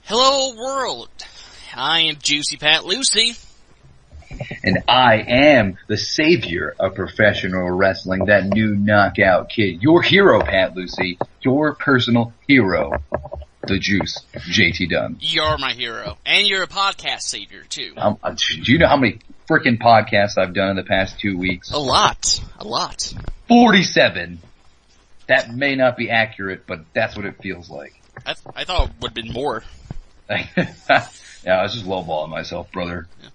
Hello world, I am Juicy Pat Lucy. And I am the savior of professional wrestling, that new knockout kid. Your hero, Pat Lucy. Your personal hero. The Juice, JT Dunn. You're my hero. And you're a podcast savior, too. Do you know how many freaking podcasts I've done in the past 2 weeks? A lot. 47. That may not be accurate, but that's what it feels like. I thought it would have been more. Yeah, I was just lowballing myself, brother. Yeah.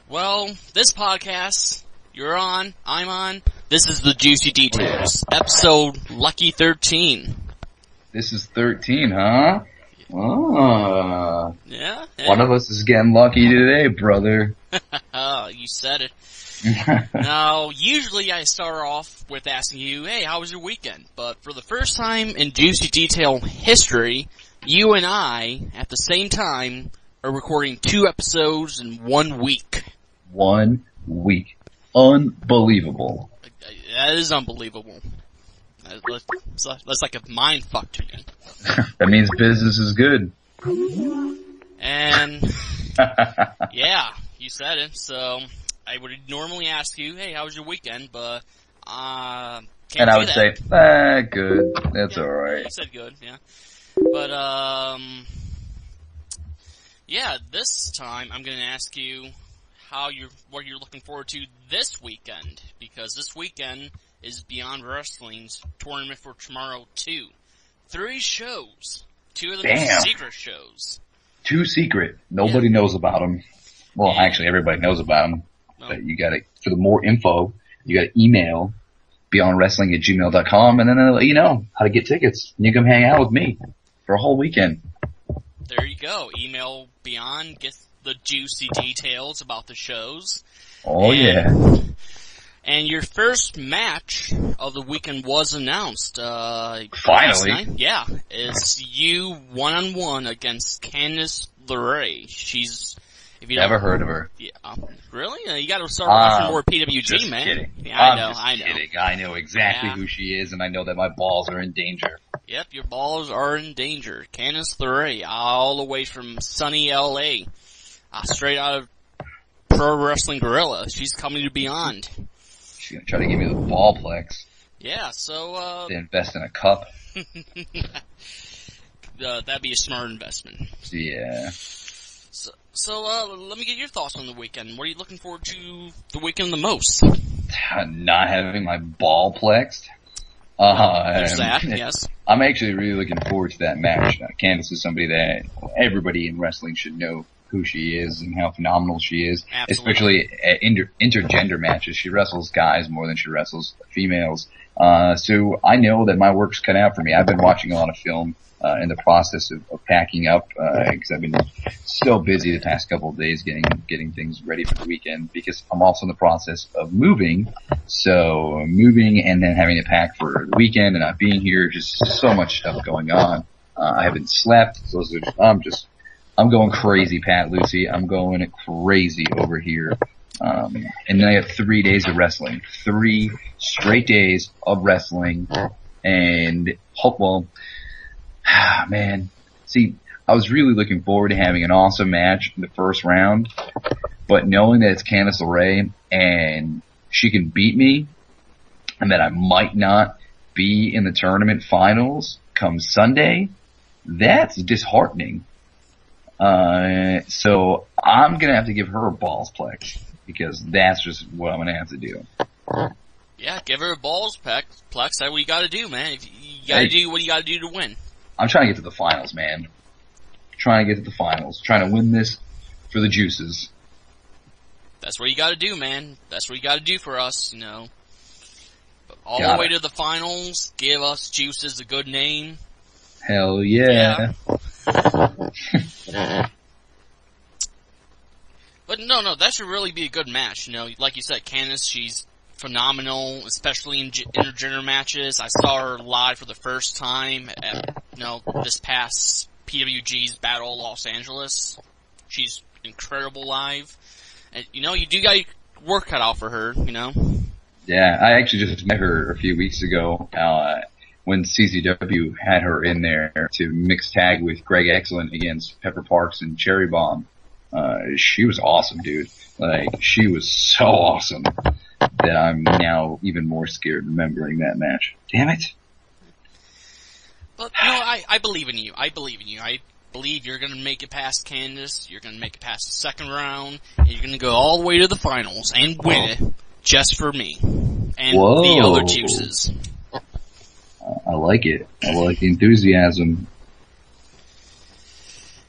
Well, this podcast, you're on, I'm on. This is the Juicy Details. Episode Lucky 13. This is 13, huh? Ah. Yeah. One of us is getting lucky today, brother. Oh, you said it. Now, usually I start off with asking you, hey, how was your weekend? But for the first time in Juicy Detail history, you and I, at the same time, are recording 2 episodes in 1 week. 1 week. Unbelievable. That is unbelievable. That's like a mind fuck to me. That means business is good. And, yeah, you said it, so I would normally ask you, hey, how was your weekend, but, can't and I do would that. say, good. That's alright. You said good, yeah. But, yeah, this time I'm gonna ask you what you're looking forward to this weekend, because this weekend is Beyond Wrestling's Tournament for Tomorrow 2. 3 shows. 2 of them are secret shows. 2 secret. Nobody knows about them. Well, actually, everybody knows about them. No. But you gotta, for the more info, you gotta email beyondwrestling@gmail.com, and then they'll let you know how to get tickets. And you come hang out with me for a whole weekend. There you go. Email Beyond, get the juicy details about the shows. Oh, yeah. And your first match of the weekend was announced. Finally. Yeah. It's you one-on-one against Candice LeRae. If you never heard of her. Yeah. Really? You gotta start watching more PWG, just man. Kidding. Yeah, I know. Kidding. I know exactly who she is, and I know that my balls are in danger. Yep, your balls are in danger. Candice LeRae, all the way from sunny LA. Straight out of Pro Wrestling Guerrilla. She's coming to Beyond. She's gonna try to give me the ballplex. Yeah, so, to invest in a cup. That'd be a smart investment. Yeah. So, let me get your thoughts on the weekend. What are you looking forward to the weekend the most? Not having my ballplexed. There's that, yes. I'm actually really looking forward to that match. Candice is somebody that everybody in wrestling should know who she is and how phenomenal she is. Absolutely. Especially at intergender matches. She wrestles guys more than she wrestles females. So I know that my work's cut out for me. I've been watching a lot of film in the process of packing up, because I've been so busy the past couple of days getting things ready for the weekend, because I'm also in the process of moving. So moving and then having to pack for the weekend and not being here, just so much stuff going on. I haven't slept, so I'm going crazy, Pat Lucy. I'm going crazy over here. And then I have 3 days of wrestling. 3 straight days of wrestling. And man. See, I was really looking forward to having an awesome match in the first round. But knowing that it's Candice LeRae and she can beat me, and that I might not be in the tournament finals come Sunday, that's disheartening. So I'm gonna have to give her a ballsplex, because that's just what I'm gonna have to do. Yeah, give her a ballsplex. That's what you gotta do, man. You gotta do what you gotta do to win. I'm trying to get to the finals, man. Trying to win this for the Juices. That's what you gotta do, man. That's what you gotta do for us, you know. But all the way to the finals, give us Juices a good name. Hell yeah. But no, that should really be a good match, you know. Like you said, Candice, she's phenomenal, especially in intergender matches. I saw her live for the first time at, this past PWG's Battle Los Angeles. She's incredible live. And, you do got work cut out for her, Yeah, I actually just met her a few weeks ago, when CZW had her in there to mix tag with Greg Excellent against Pepper Parks and Cherry Bomb. She was awesome, dude. Like, she was so awesome that I'm now even more scared remembering that match. Damn it. But, no, I believe in you. I believe in you. I believe you're gonna make it past Candice, you're gonna make it past the second round, and you're gonna go all the way to the finals and win it just for me. And Whoa. the other juices. I like it. I like the enthusiasm.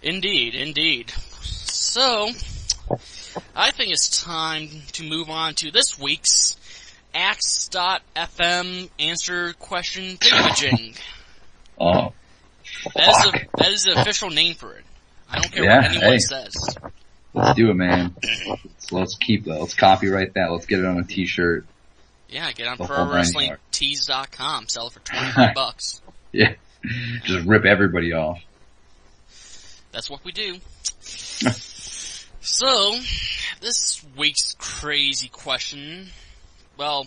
Indeed, indeed. So, I think it's time to move on to this week's Axe.fm answer question thingamajig. Oh, fuck. That is the official name for it. I don't care Yeah, what anyone hey. says. Let's do it, man. Let's keep that. Let's copyright that. Let's get it on a t-shirt. Yeah, get on The whole ProWrestlingTees.com, sell it for $25. Yeah. Just rip everybody off. That's what we do. So, this week's crazy question, you're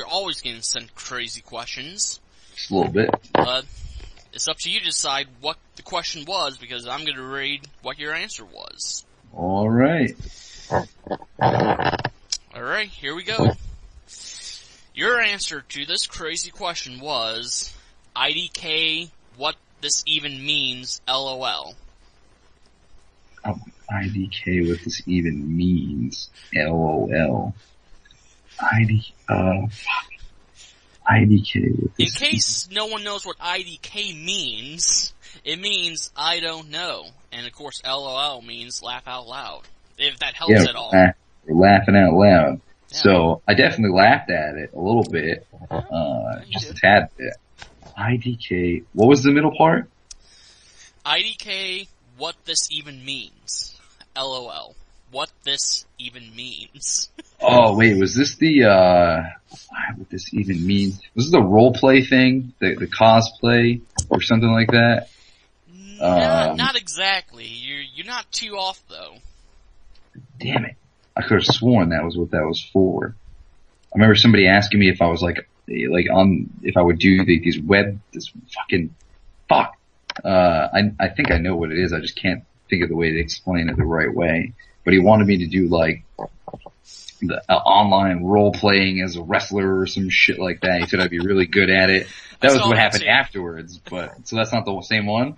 always getting sent crazy questions. Just a little bit. But it's up to you to decide what the question was, because I'm gonna read what your answer was. Alright. Alright, here we go. Your answer to this crazy question was, IDK, what this even means, LOL. IDK, what this even means. LOL. IDK, what In this case no one knows what IDK means, it means I don't know. And of course, LOL means laugh out loud. If that helps at all. We're laughing out loud. Yeah. So, I definitely laughed at it a little bit. Just a tad bit. IDK, what was the middle part? IDK, what this even means. LOL. What this even means. Oh, wait, was this the, what this even means? Was this the role play thing? The cosplay? Or something like that? Not exactly. You're not too off, though. Damn it. I could have sworn that was what that was for. I remember somebody asking me if I was if I would do this fucking, fuck. I think I know what it is, I just can't think of the way to explain it the right way. But he wanted me to do the online role playing as a wrestler or some shit like that. He said I'd be really good at it. That was what happened afterwards, so that's not the same one?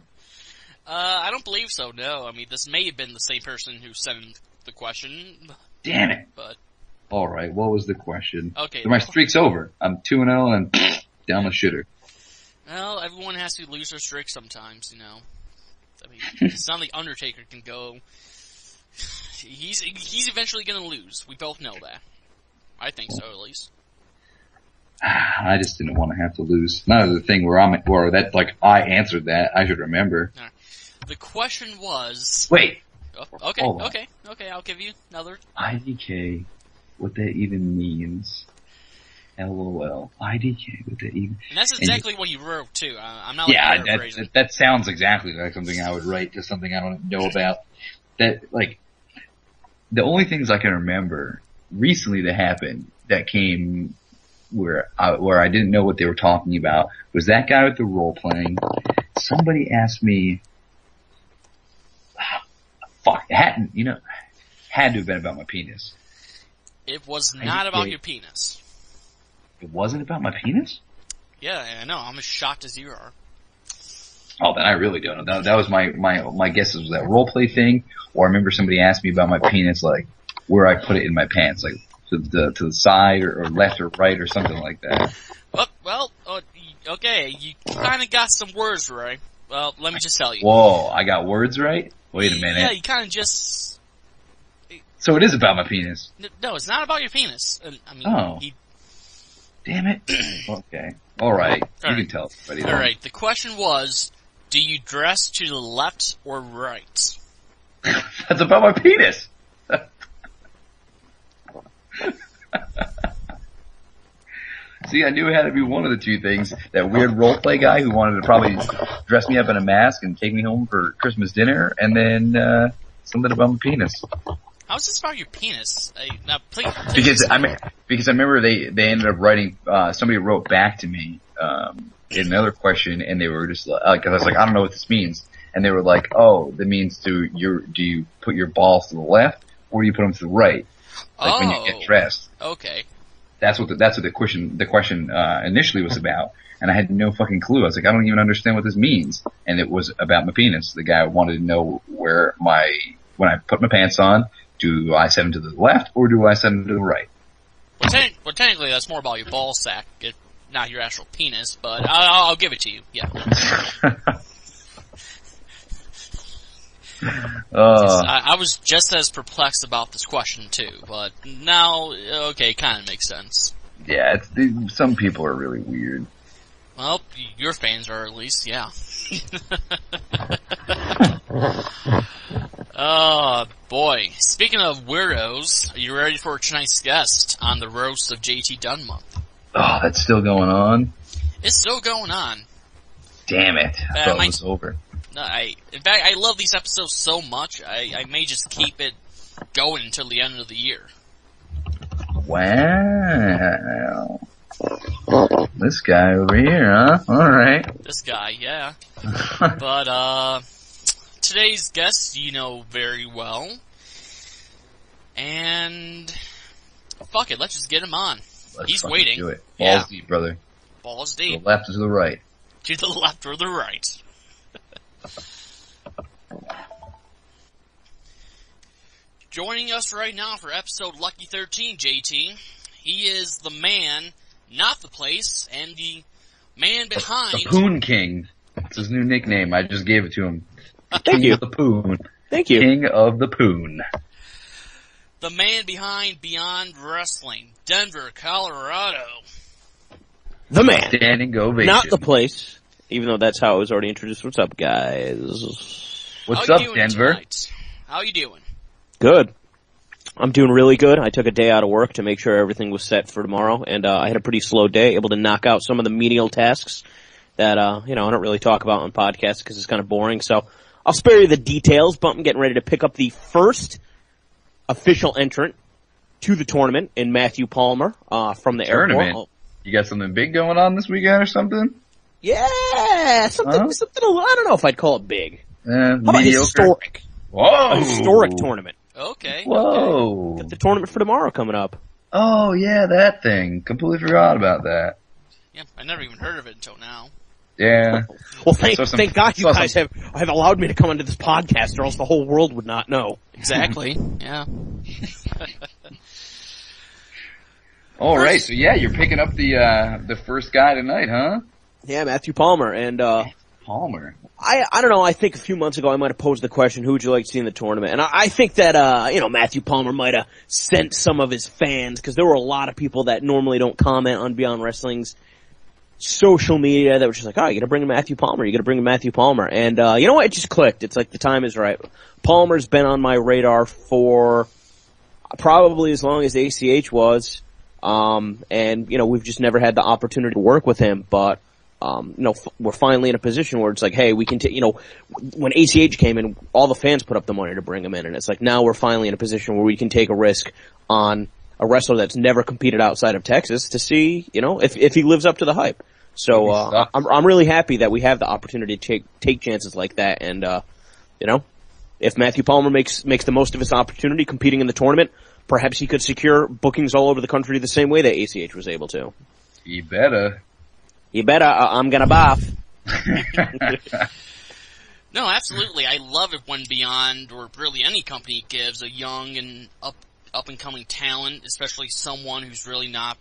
I don't believe so, no. I mean, this may have been the same person who sent the question. Damn it. But alright, what was the question? Okay. So my streak's over. I'm 2-0 and down the shitter. Well, everyone has to lose their streak sometimes, you know. I mean, it's not like Undertaker can go. He's eventually gonna lose. We both know that. I think so, at least. I just didn't want to have to lose. Not the thing where I answered that. I should remember. Right. The question was. Wait. Oh, okay. I'll give you another. IDK, what that even means. LOL. IDK, what that even. And that's exactly what you wrote too. I'm not. That sounds exactly like something I would write to something I don't know about. The only things I can remember recently that happened that came where I didn't know what they were talking about was that guy with the role playing. Somebody asked me, it had to have been about my penis. It was not about your penis. It wasn't about my penis? Yeah, I know. I'm as shocked as you are. Oh, then I really don't know. That was my guess was that role play thing, or I remember somebody asked me about my penis, like where I put it in my pants, like to the side or left or right or something like that. Okay, you kind of got some words right. Well, let me just tell you. Whoa, I got words right? Wait a minute. Yeah, you kind of just. So it is about my penis. No, it's not about your penis. I mean, Damn it. Okay. Alright. You can tell everybody. Alright, the question was, do you dress to the left or right? That's about my penis. See, I knew it had to be one of the two things. That weird roleplay guy who wanted to probably dress me up in a mask and take me home for Christmas dinner, and then something about my penis. How's this about your penis? Please because I remember they ended up writing. Somebody wrote back to me in another question, and they were just like, I was like, I don't know what this means, and they were like, oh, that means do you put your balls to the left or do you put them to the right? Like when you get dressed. Okay. That's what the question initially was about, and I had no fucking clue. I was like, I don't even understand what this means, and it was about my penis. The guy wanted to know when I put my pants on, do I set them to the left or do I set them to the right? Well, technically, that's more about your ball sack, not your actual penis. But I'll give it to you. Yeah. I was just as perplexed about this question too, but now, okay, kind of makes sense. Yeah, some people are really weird. Well, your fans are at least, yeah. Oh, boy. Speaking of weirdos, are you ready for tonight's guest on the roast of JT Dunn month? Oh, that's still going on? It's still going on. Damn it. I thought it was over. No, in fact, I love these episodes so much, I may just keep it going until the end of the year. Wow. This guy over here, huh? Alright. This guy, yeah. But, today's guest, you know very well. And, fuck it, let's just get him on. He's waiting. Do it. Balls deep, brother. Balls deep. To the left or to the right? To the left or the right. Joining us right now for episode Lucky 13, JT. He is the man, not the place, and the man behind... The Poon King. It's his new nickname. I just gave it to him. Thank you. Of the Poon. Thank you. King of the Poon. The man behind Beyond Wrestling, Denver, Colorado. The man. Standing ovation. Not the place, even though that's how I was already introduced. What's up, guys? What's up, Denver? Tonight? How you doing? Good. I'm doing really good. I took a day out of work to make sure everything was set for tomorrow, and I had a pretty slow day, able to knock out some of the menial tasks that, I don't really talk about on podcasts because it's kind of boring, so I'll spare you the details, but I'm getting ready to pick up the first official entrant to the tournament in Matthew Palmer, from the airport. You got something big going on this weekend or something? Yeah, something, I don't know if I'd call it big. How about historic? Whoa! A historic tournament. Okay. Whoa. Got the tournament for tomorrow coming up. Oh, yeah, that thing. Completely forgot about that. Yeah, I never even heard of it until now. Yeah. Well, thank God you guys have allowed me to come onto this podcast, or else the whole world would not know. Exactly. Yeah. All right, so yeah, you're picking up the first guy tonight, huh? Yeah, Matthew Palmer, and Palmer. I don't know. I think a few months ago I might have posed the question, who would you like to see in the tournament? And I think that Matthew Palmer might have sent some of his fans, because there were a lot of people that normally don't comment on Beyond Wrestling's social media that were just like, oh, you gotta bring in Matthew Palmer, and you know what, it just clicked. It's like the time is right. Palmer's been on my radar for probably as long as ACH was, and we've just never had the opportunity to work with him, but we're finally in a position where it's like, hey, we can when ACH came in, all the fans put up the money to bring him in, and it's like, now we're finally in a position where we can take a risk on a wrestler that's never competed outside of Texas to see, if he lives up to the hype. So, I'm really happy that we have the opportunity to take chances like that, and, if Matthew Palmer makes the most of his opportunity competing in the tournament, perhaps he could secure bookings all over the country the same way that ACH was able to. You better. I'm gonna bath. No, absolutely. I love it when Beyond, or really any company, gives a young and up-and-coming talent, especially someone who's really not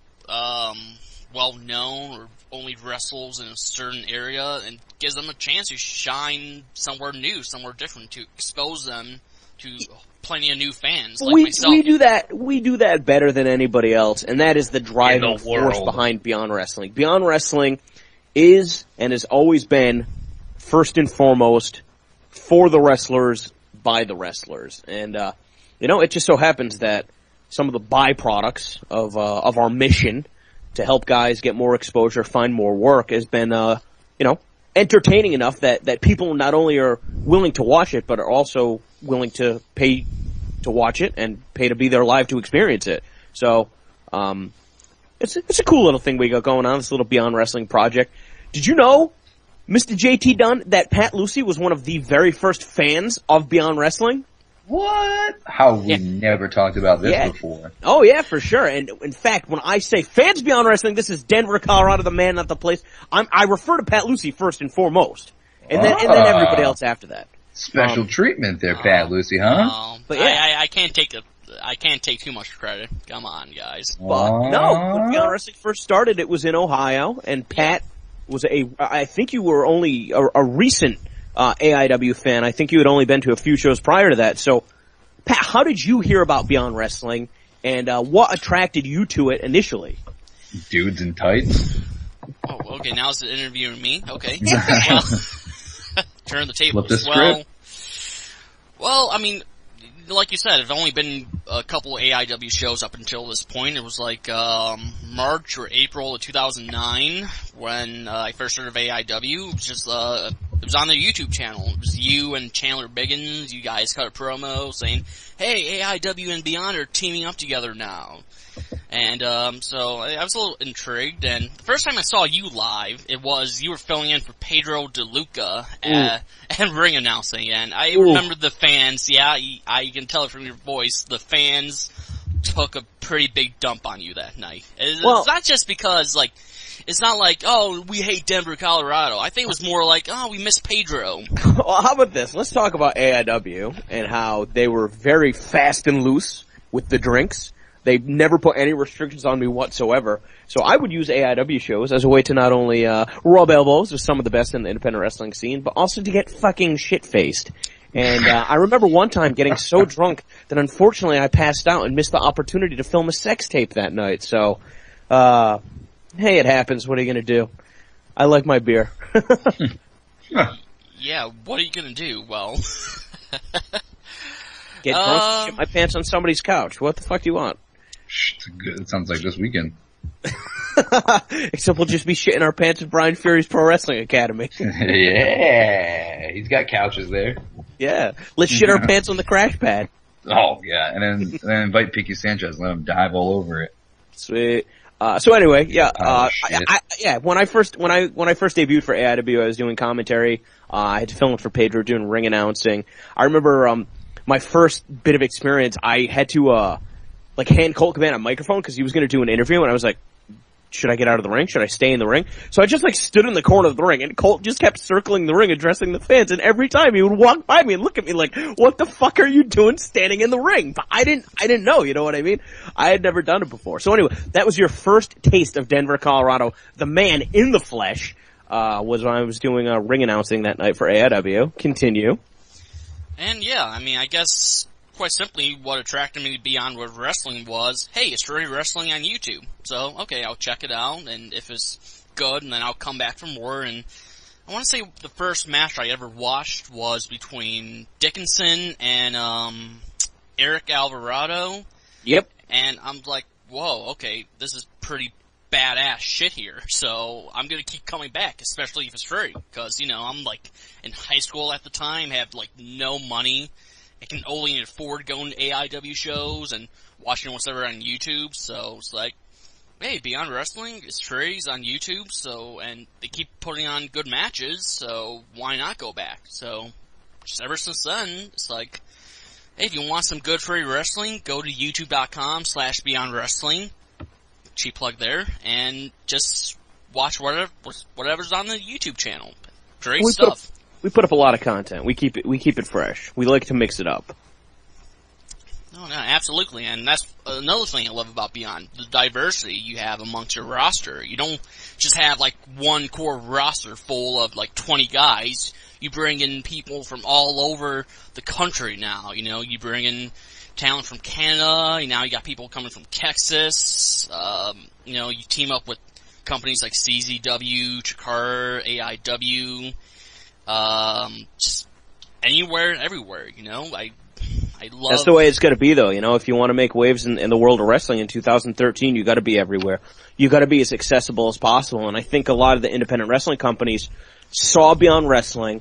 well-known or only wrestles in a certain area, and gives them a chance to shine somewhere new, somewhere different, to expose them to plenty of new fans like myself. We do that better than anybody else, and that is the driving force behind Beyond Wrestling. Beyond Wrestling is and has always been first and foremost for the wrestlers by the wrestlers, and it just so happens that some of the byproducts of our mission to help guys get more exposure, find more work, has been entertaining enough that people not only are willing to watch it, but are also willing to pay to watch it and pay to be there live to experience it. So, it's a cool little thing we got going on, this little Beyond Wrestling project. Did you know, Mr. JT Dunn, that Pat Lucy was one of the very first fans of Beyond Wrestling? What? How we never talked about this before. Oh yeah, for sure. And in fact, when I say fans Beyond Wrestling, this is Denver, Colorado, the man, not the place. I refer to Pat Lucy first and foremost, and then everybody else after that. Special treatment there, Pat Lucy, huh? But yeah, I can't take too much credit. Come on, guys. But no, when Beyond Wrestling first started, it was in Ohio, and Pat was I think you were only a recent AIW fan. I think you had only been to a few shows prior to that. So, Pat, how did you hear about Beyond Wrestling, and what attracted you to it initially? Dudes in tights. Oh, okay. Now it's interviewing me. Okay. Well, turn the tables. Flip the script. Well, I mean, like you said, it's only been a couple of AIW shows up until this point. It was like March or April of 2009 when I first heard of AIW. It was just it was on their YouTube channel. It was you and Chandler Biggins. You guys cut a promo saying, "Hey, AIW and Beyond are teaming up together now." And so I was a little intrigued. And the first time I saw you live, it was you were filling in for Pedro DeLuca and ring announcing. And I remember the fans. Yeah, I can tell it from your voice. The fans took a pretty big dump on you that night. It's not just because it's not like, oh, we hate Denver, Colorado. I think it was more like, oh, we miss Pedro. Well, how about this? Let's talk about AIW and how they were very fast and loose with the drinks. They never put any restrictions on me whatsoever. So I would use AIW shows as a way to not only rub elbows with some of the best in the independent wrestling scene, but also to get fucking shit-faced. And I remember one time getting so drunk that unfortunately I passed out and missed the opportunity to film a sex tape that night. So, hey, it happens. What are you gonna do? I like my beer. Yeah, what are you gonna do? Well, get drunk and shit my pants on somebody's couch. What the fuck do you want? It sounds like this weekend. Except we'll just be shitting our pants at Brian Fury's Pro Wrestling Academy. Yeah, he's got couches there. Yeah, let's shit our pants on the crash pad. Oh yeah, and then invite Picky Sanchez, and let him dive all over it. Sweet. So anyway, when I first debuted for AIW, I was doing commentary. I had to film it for Pedro, doing ring announcing. I remember my first bit of experience, I had to hand Colt Cabana a microphone because he was going to do an interview, and I was like, should I get out of the ring? Should I stay in the ring? So I just stood in the corner of the ring, and Colt just kept circling the ring, addressing the fans, and every time he would walk by me and look at me like, what the fuck are you doing standing in the ring? But I didn't know, you know what I mean? I had never done it before. So anyway, that was your first taste of Denver, Colorado. The man in the flesh, was when I was doing ring announcing that night for AIW. Continue. And yeah, I mean, I guess quite simply what attracted me to Beyond Wrestling was, hey, it's free wrestling on YouTube. So, okay, I'll check it out, and if it's good, and then I'll come back for more. And I want to say the first match I ever watched was between Dickinson and Eric Alvarado. Yep. And I'm like, whoa, okay, this is pretty badass shit here. So I'm gonna keep coming back, especially if it's free. Because, I'm in high school at the time, have no money. I can only afford going to AIW shows and watching whatever on YouTube, so it's like, hey, Beyond Wrestling is free, it's on YouTube, so, and they keep putting on good matches, so why not go back? So, just ever since then, it's like, hey, if you want some good free wrestling, go to youtube.com/Beyond Wrestling, cheap plug there, and just watch whatever's on the YouTube channel. Great stuff. We put up a lot of content. We keep it fresh. We like to mix it up. No, absolutely, and that's another thing I love about Beyond, the diversity you have amongst your roster. You don't just have one core roster full of 20 guys. You bring in people from all over the country now. You bring in talent from Canada. Now you got people coming from Texas. You team up with companies like CZW, Chikara, AIW. Just anywhere and everywhere, I love... That's the way it's gotta be though, if you want to make waves in the world of wrestling in 2013, you gotta be everywhere. You gotta be as accessible as possible, and I think a lot of the independent wrestling companies saw Beyond Wrestling,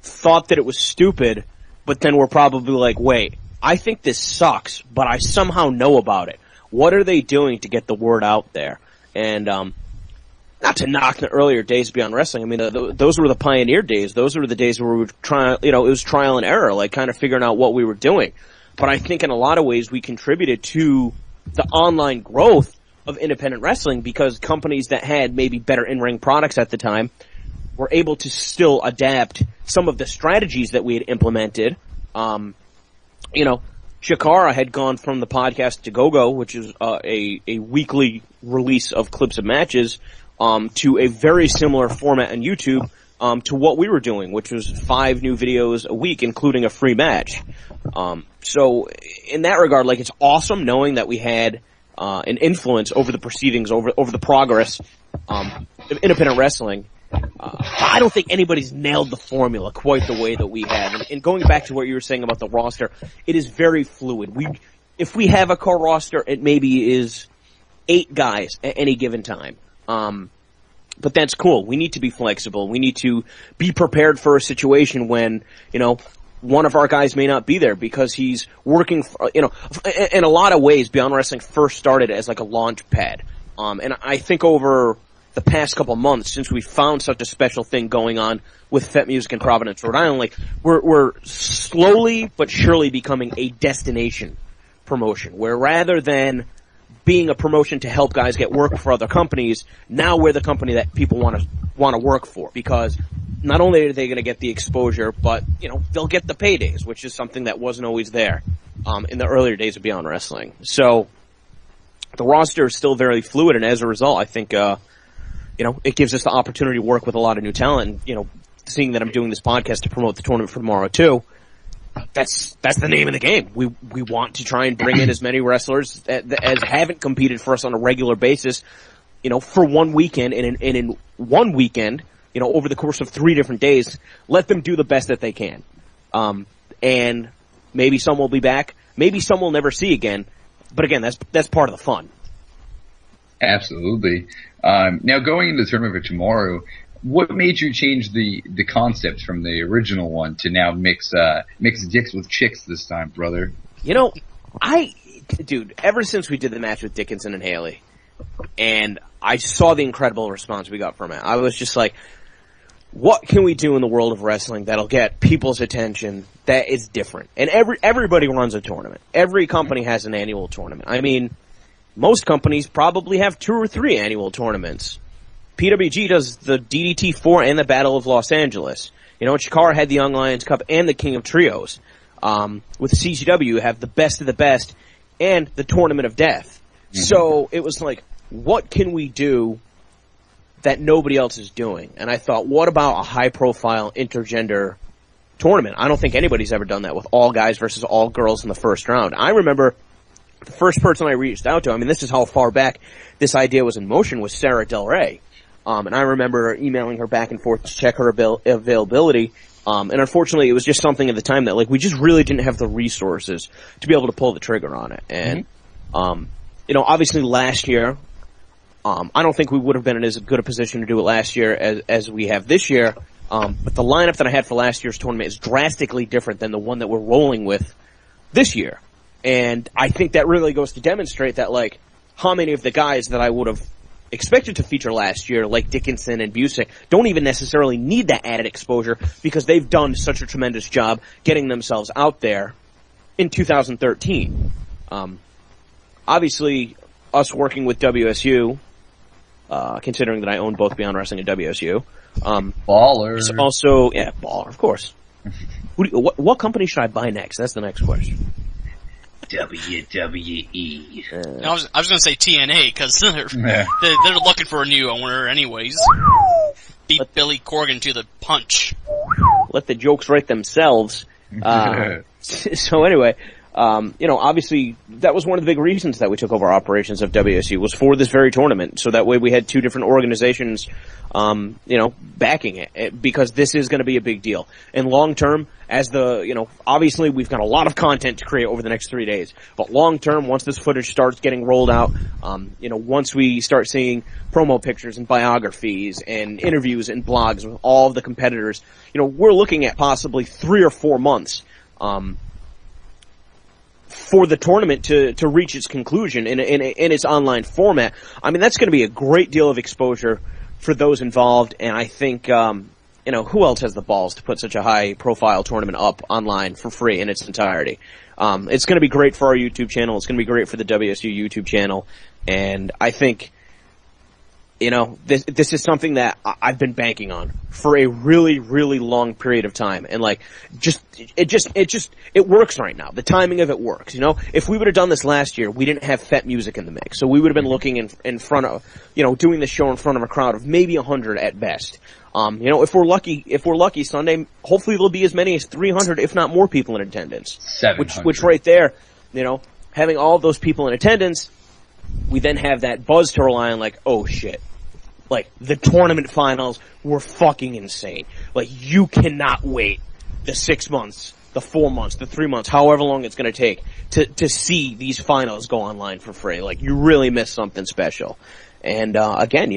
thought that it was stupid, but then were probably like, wait, I think this sucks, but I somehow know about it. What are they doing to get the word out there? And not to knock the earlier days Beyond Wrestling. I mean, those were the pioneer days. Those were the days where we were trying, it was trial and error, like kind of figuring out what we were doing. But I think in a lot of ways we contributed to the online growth of independent wrestling because companies that had maybe better in-ring products at the time were able to still adapt some of the strategies that we had implemented. Chikara had gone from the podcast to Go-Go, which is a weekly release of clips of matches, to a very similar format on YouTube to what we were doing, which was 5 new videos a week, including a free match. So in that regard, like, it's awesome knowing that we had an influence over the proceedings, over the progress of independent wrestling. I don't think anybody's nailed the formula quite the way that we have. And going back to what you were saying about the roster, it is very fluid. If we have a core roster, it maybe is 8 guys at any given time. But that's cool. We need to be flexible. We need to be prepared for a situation when, one of our guys may not be there because he's working, in a lot of ways, Beyond Wrestling first started as like a launch pad. And I think over the past couple months, since we found such a special thing going on with Fet Music in Providence, Rhode Island, like, we're slowly but surely becoming a destination promotion, where rather than being a promotion to help guys get work for other companies, now we're the company that people want to work for, because not only are they going to get the exposure, but, they'll get the paydays, which is something that wasn't always there, in the earlier days of Beyond Wrestling. So, the roster is still very fluid, and as a result, I think, it gives us the opportunity to work with a lot of new talent, and, seeing that I'm doing this podcast to promote the tournament for tomorrow too, that's the name of the game. We want to try and bring in as many wrestlers as haven't competed for us on a regular basis, for one weekend, and in one weekend, over the course of 3 different days, let them do the best that they can. And maybe some will be back, maybe some we'll never see again, but again, that's part of the fun. Absolutely. Now going into the tournament for tomorrow, what made you change the concept from the original one to now mix dicks with chicks this time, brother? Ever since we did the match with Dickinson and Haley, and I saw the incredible response we got from it, I was just like, what can we do in the world of wrestling that'll get people's attention that is different? And everybody runs a tournament. Every company has an annual tournament. I mean, most companies probably have 2 or 3 annual tournaments. PWG does the DDT4 and the Battle of Los Angeles. Chikara had the Young Lions Cup and the King of Trios. With CCW, you have the Best of the Best and the Tournament of Death. Mm-hmm. So it was like, what can we do that nobody else is doing? And I thought, what about a high-profile intergender tournament? I don't think anybody's ever done that with all guys versus all girls in the first round. I remember the first person I reached out to, this is how far back this idea was in motion, was Sarah Del Rey. And I remember emailing her back and forth to check her availability. And unfortunately, it was just something at the time that, like, we just really didn't have the resources to be able to pull the trigger on it. And, obviously last year, I don't think we would have been in as good a position to do it last year as we have this year. But the lineup that I had for last year's tournament is drastically different than the one that we're rolling with this year. And I think that really goes to demonstrate that, like, how many of the guys that I would have expected to feature last year, like Dickinson and Busick, don't even necessarily need that added exposure because they've done such a tremendous job getting themselves out there in 2013. Obviously, us working with WSU, considering that I own both Beyond Wrestling and WSU, baller. It's also, baller, of course. What company should I buy next? That's the next question. WWE. I was going to say TNA because they're looking for a new owner, anyways. Beat Billy Corgan to the punch. Let the jokes write themselves. So anyway, obviously that was one of the big reasons that we took over operations of WSU was for this very tournament. So that way we had 2 different organizations, backing it because this is going to be a big deal. And long term, as obviously we've got a lot of content to create over the next 3 days, but long term, once this footage starts getting rolled out, once we start seeing promo pictures and biographies and interviews and blogs with all of the competitors, we're looking at possibly 3 or 4 months, for the tournament to reach its conclusion in its online format. I mean, that's going to be a great deal of exposure for those involved, and I think, who else has the balls to put such a high-profile tournament up online for free in its entirety? It's going to be great for our YouTube channel. It's going to be great for the WSU YouTube channel, and I think, this is something that I've been banking on for a really, really long period of time. And it works right now. The timing of it works, If we would have done this last year, we didn't have Fett music in the mix. So we would have been looking in front of, doing the show in front of a crowd of maybe 100 at best. If we're lucky Sunday, hopefully there'll be as many as 300, if not more people in attendance. 700. Which right there, having all of those people in attendance, we then have that buzz to rely on, like, oh shit. Like, the tournament finals were fucking insane. Like, you cannot wait the 6 months, the 4 months, the 3 months, however long it's gonna take to see these finals go online for free. Like, you really missed something special. And, again,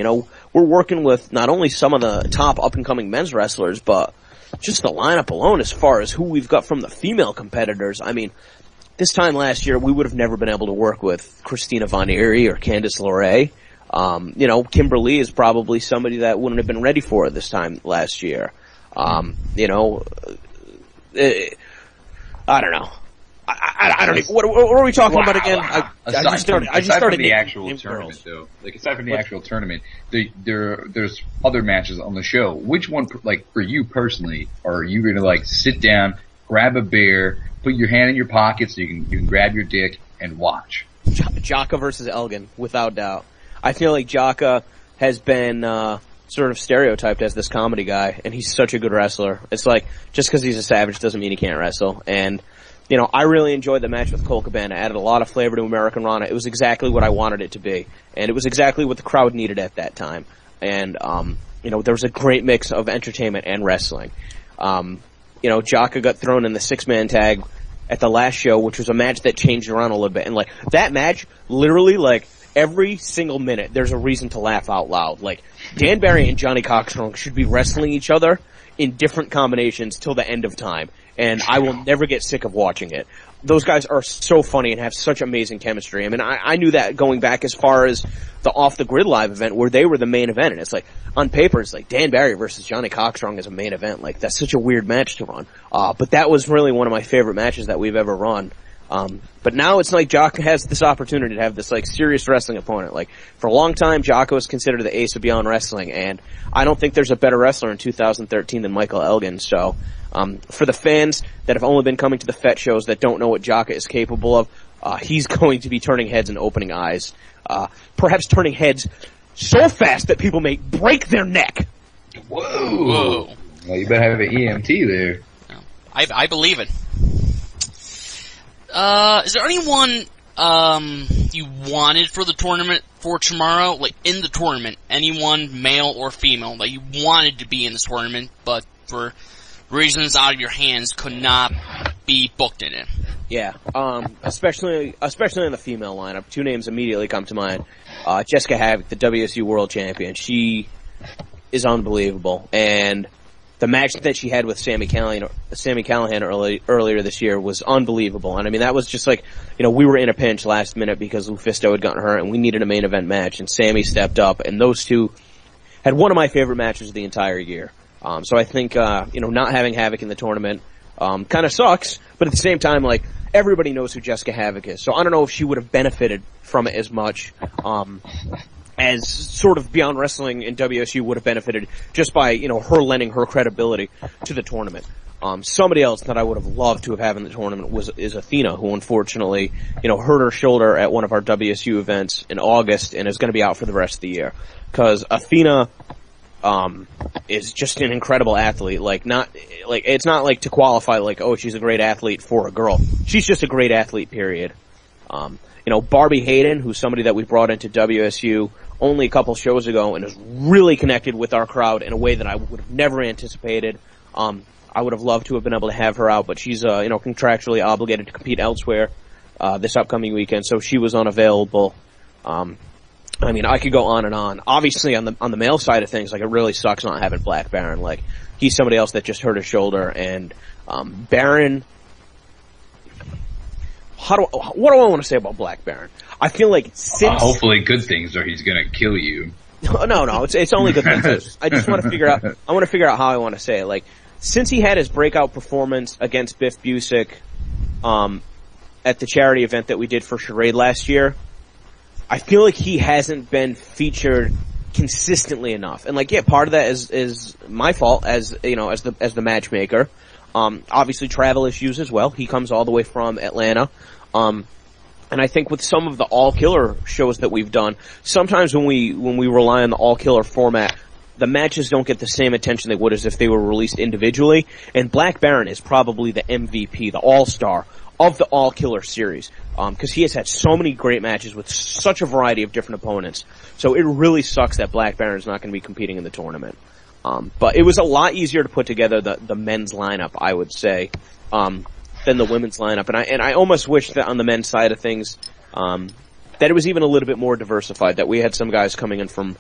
we're working with not only some of the top up-and-coming men's wrestlers, but just the lineup alone as far as who we've got from the female competitors. I mean, this time last year, we would have never been able to work with Christina Von Eerie or Candice LeRae. Kimberly is probably somebody that wouldn't have been ready for it this time last year. I don't know. I don't even, what are we talking about again? Aside from the actual tournament, though, aside from the actual tournament, there's other matches on the show. Which one, for you personally, are you gonna sit down, grab a beer, put your hand in your pocket so you can grab your dick and watch? Jaka versus Elgin, without doubt. I feel like Jaka has been sort of stereotyped as this comedy guy, and he's such a good wrestler. It's like, just because he's a savage doesn't mean he can't wrestle. And, I really enjoyed the match with Colt Cabana. It added a lot of flavor to American Rana. It was exactly what I wanted it to be. And it was exactly what the crowd needed at that time. And, there was a great mix of entertainment and wrestling. Jaka got thrown in the 6-man tag at the last show, which was a match that changed around a little bit. And, that match, literally, every single minute, there's a reason to laugh out loud. Dan Barry and Johnny Coxstrong should be wrestling each other in different combinations till the end of time, and I will never get sick of watching it. Those guys are so funny and have such amazing chemistry. I mean, I knew that going back as far as the Off the Grid Live event where they were the main event, and it's on paper, it's Dan Barry versus Johnny Coxstrong as a main event. That's such a weird match to run. But that was really one of my favorite matches that we've ever run. But now it's Jaka has this opportunity to have this serious wrestling opponent. For a long time, Jaka was considered the ace of Beyond Wrestling, and I don't think there's a better wrestler in 2013 than Michael Elgin. So, for the fans that have only been coming to the Fett shows that don't know what Jaka is capable of, he's going to be turning heads and opening eyes. Perhaps turning heads so fast that people may break their neck. Whoa. Well, you better have an EMT there. I believe it. Is there anyone, you wanted for the tournament for tomorrow? In the tournament, anyone, male or female, that you wanted to be in this tournament, but for reasons out of your hands could not be booked in it? Yeah, especially in the female lineup. Two names immediately come to mind. Jessica Havoc, the WSU World Champion. She is unbelievable, and the match that she had with Sami Callihan earlier this year was unbelievable. And I mean, that was just we were in a pinch last minute because Lufisto had gotten hurt and we needed a main event match, and Sami stepped up, and those two had one of my favorite matches of the entire year. So I think, not having Havoc in the tournament, kind of sucks, but at the same time, everybody knows who Jessica Havoc is. So I don't know if she would have benefited from it as much, as sort of Beyond Wrestling and WSU would have benefited just by, her lending her credibility to the tournament. Somebody else that I would have loved to have had in the tournament is Athena, who unfortunately, hurt her shoulder at one of our WSU events in August and is going to be out for the rest of the year. Cause Athena, is just an incredible athlete. It's not to qualify she's a great athlete for a girl. She's just a great athlete, period. Barbie Hayden, who's somebody that we brought into WSU only a couple shows ago and is really connected with our crowd in a way that I would have never anticipated. I would have loved to have been able to have her out, but she's, contractually obligated to compete elsewhere, this upcoming weekend, so she was unavailable. I could go on and on. Obviously, on the male side of things, it really sucks not having Black Baron. He's somebody else that just hurt his shoulder, and, Baron, what do I want to say about Black Baron? I feel like since hopefully good things, or he's gonna kill you. No, it's only good things. I just want to figure out. I want to figure out how I want to say it. Like, since he had his breakout performance against Biff Busick, at the charity event that we did for Charade last year, I feel like he hasn't been featured consistently enough. And like, yeah, part of that is my fault as, you know, as the matchmaker. Obviously travel issues as well. He comes all the way from Atlanta. And I think with some of the all killer shows that we've done, sometimes when we rely on the all killer format, the matches don't get the same attention they would as if they were released individually. And Black Baron is probably the MVP, the all-star of the all killer series. Cause he has had so many great matches with such a variety of different opponents. So it really sucks that Black Baron is not going to be competing in the tournament. But it was a lot easier to put together the men's lineup, I would say, than the women's lineup. And I almost wish that on the men's side of things, that it was even a little bit more diversified, that we had some guys coming in from